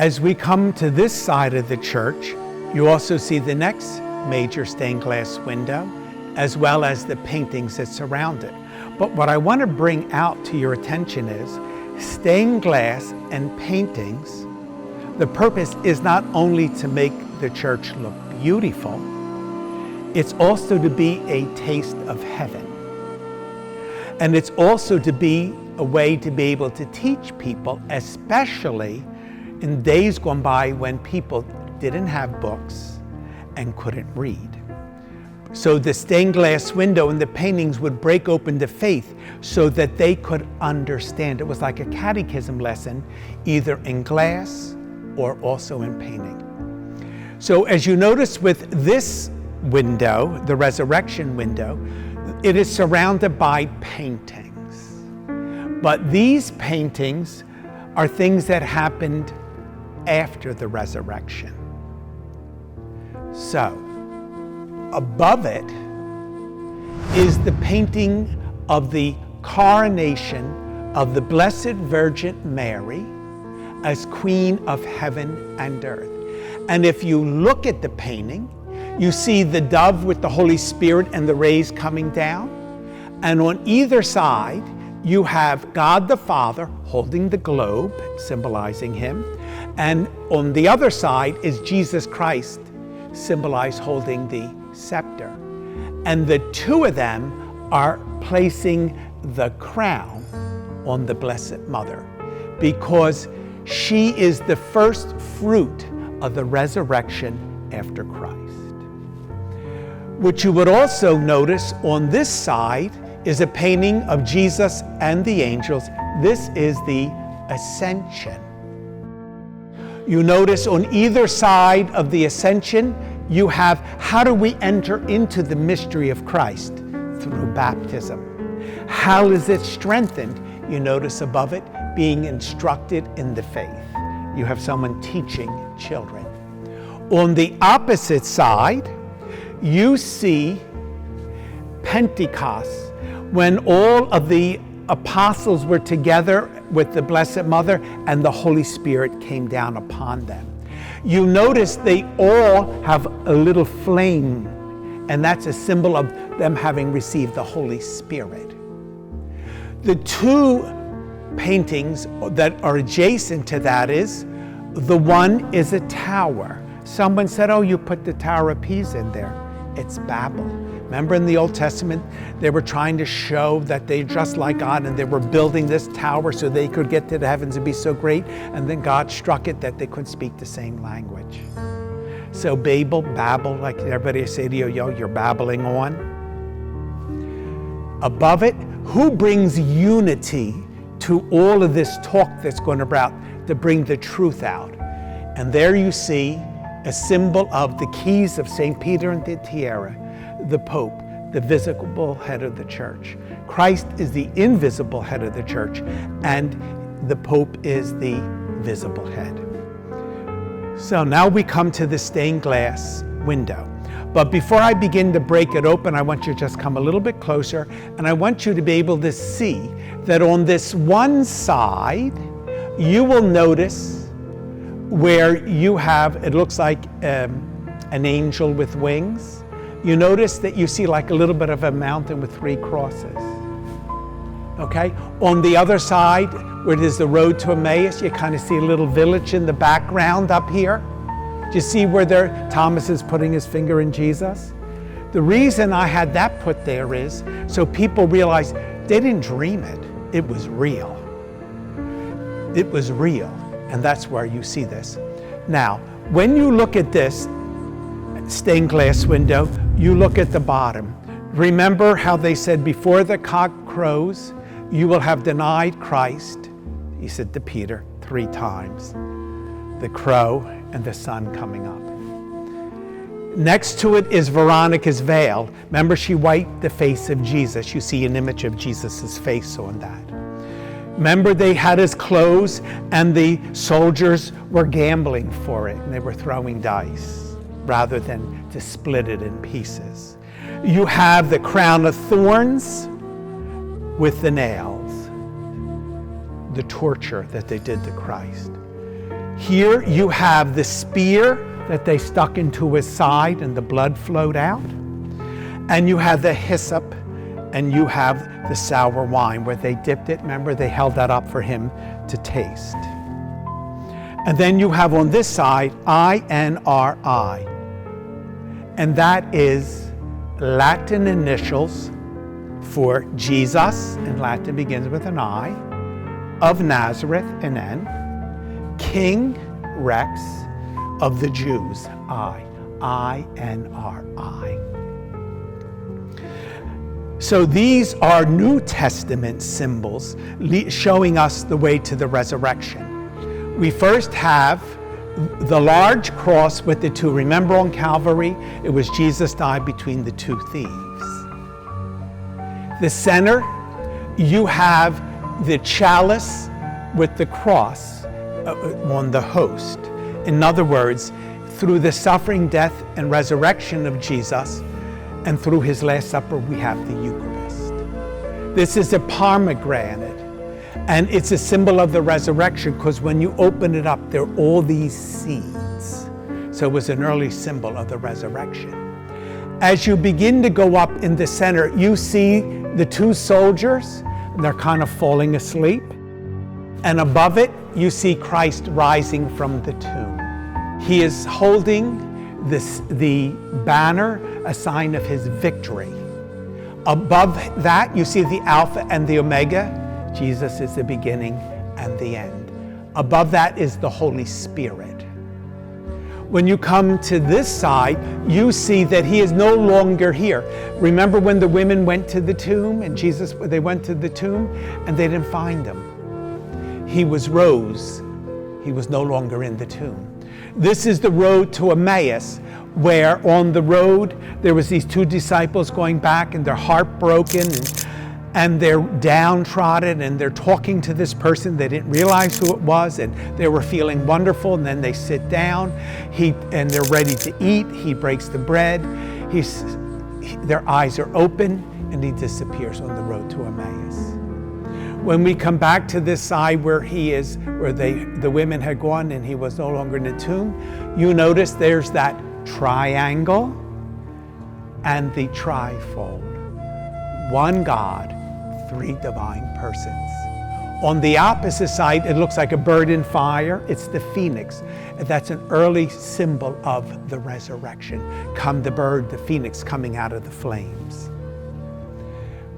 As we come to this side of the church, you also see the next major stained glass window, as well as the paintings that surround it. But what I want to bring out to your attention is stained glass and paintings. The purpose is not only to make the church look beautiful, it's also to be a taste of heaven. And it's also to be a way to be able to teach people, especially in days gone by when people didn't have books and couldn't read. So the stained glass window and the paintings would break open the faith so that they could understand. It was like a catechism lesson, either in glass or also in painting. So as you notice with this window, the resurrection window, it is surrounded by paintings. But these paintings are things that happened after the resurrection. So, above it is the painting of the coronation of the Blessed Virgin Mary as Queen of Heaven and Earth. And if you look at the painting, you see the dove with the Holy Spirit and the rays coming down. And on either side, you have God the Father holding the globe, symbolizing him. And on the other side is Jesus Christ, symbolized holding the scepter. And the two of them are placing the crown on the Blessed Mother, because she is the first fruit of the resurrection after Christ. What you would also notice on this side is a painting of Jesus and the angels. This is the Ascension. You notice on either side of the Ascension, you have how do we enter into the mystery of Christ? Through baptism. How is it strengthened? You notice above it, being instructed in the faith. You have someone teaching children. On the opposite side, you see Pentecost, when all of the apostles were together with the Blessed Mother and the Holy Spirit came down upon them. You notice they all have a little flame, and that's a symbol of them having received the Holy Spirit. The two paintings that are adjacent to that is, the one is a tower. Someone said, oh, you put the Tower of Pisa in there. It's Babel. Remember in the Old Testament, they were trying to show that they're just like God, and they were building this tower so they could get to the heavens and be so great, and then God struck it that they couldn't speak the same language. So Babel, like everybody say to you, yo, you're babbling on. Above it, who brings unity to all of this talk that's going about to bring the truth out? And there you see a symbol of the keys of St. Peter and the tiara, the Pope, the visible head of the church. Christ is the invisible head of the church, and the Pope is the visible head. So now we come to the stained glass window. But before I begin to break it open, I want you to just come a little bit closer, and I want you to be able to see that on this one side, you will notice where you have, it looks like an angel with wings. You notice that you see like a little bit of a mountain with 3 crosses. Okay? On the other side, where it is the road to Emmaus, you kind of see a little village in the background up here. Do you see where Thomas is putting his finger in Jesus? The reason I had that put there is so people realize they didn't dream it. It was real. It was real. And that's where you see this. Now, when you look at this stained glass window, you look at the bottom. Remember how they said, before the cock crows, you will have denied Christ, he said to Peter 3 times. The crow and the sun coming up. Next to it is Veronica's veil. Remember, she wiped the face of Jesus. You see an image of Jesus' face on that. Remember, they had his clothes, and the soldiers were gambling for it, and they were throwing dice rather than to split it in pieces. You have the crown of thorns with the nails, the torture that they did to Christ. Here you have the spear that they stuck into his side and the blood flowed out. And you have the hyssop, and you have the sour wine where they dipped it. Remember, they held that up for him to taste. And then you have on this side, INRI. And that is Latin initials for Jesus, in Latin begins with an I, of Nazareth, an N, King Rex of the Jews, INRI. So these are New Testament symbols showing us the way to the resurrection. We first have the large cross with the two. Remember on Calvary, it was Jesus died between the two thieves. The center, you have the chalice with the cross on the host. In other words, through the suffering, death, and resurrection of Jesus, and through his Last Supper, we have the Eucharist. This is a pomegranate, and it's a symbol of the resurrection because when you open it up, there are all these seeds. So it was an early symbol of the resurrection. As you begin to go up in the center, you see the two soldiers, and they're kind of falling asleep. And above it, you see Christ rising from the tomb. He is holding the banner, a sign of his victory. Above that, you see the Alpha and the Omega. Jesus is the beginning and the end. Above that is the Holy Spirit. When you come to this side, you see that he is no longer here. Remember when the women went to the tomb and they went to the tomb and they didn't find him. He was rose. He was no longer in the tomb. This is the road to Emmaus, where on the road there was these two disciples going back and they're heartbroken and they're downtrodden and they're talking to this person. They didn't realize who it was and they were feeling wonderful, and then they sit down and they're ready to eat. He breaks the bread. Their eyes are open and he disappears on the road to Emmaus. When we come back to this side where the women had gone and he was no longer in the tomb, you notice there's that triangle and the trifold. One God, three divine persons. On the opposite side, it looks like a bird in fire. It's the phoenix. That's an early symbol of the resurrection. Come the bird, the phoenix coming out of the flames.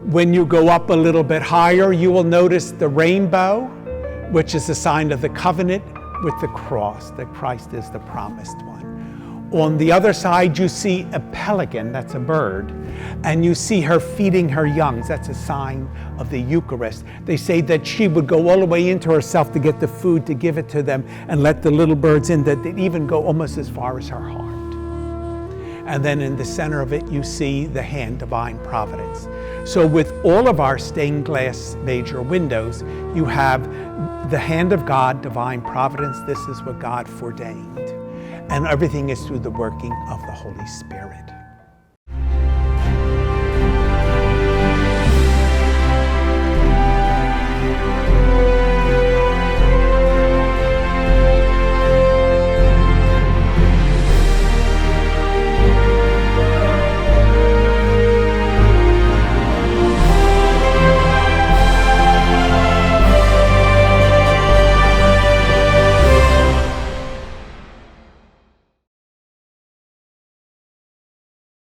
When you go up a little bit higher, you will notice the rainbow, which is a sign of the covenant, with the cross, that Christ is the promised one. On the other side, you see a pelican, that's a bird, and you see her feeding her youngs. That's a sign of the Eucharist. They say that she would go all the way into herself to get the food, to give it to them, and let the little birds in, that they'd even go almost as far as her heart. And then in the center of it, you see the hand, divine providence. So with all of our stained glass major windows, you have the hand of God, divine providence. This is what God foreordained. And everything is through the working of the Holy Spirit.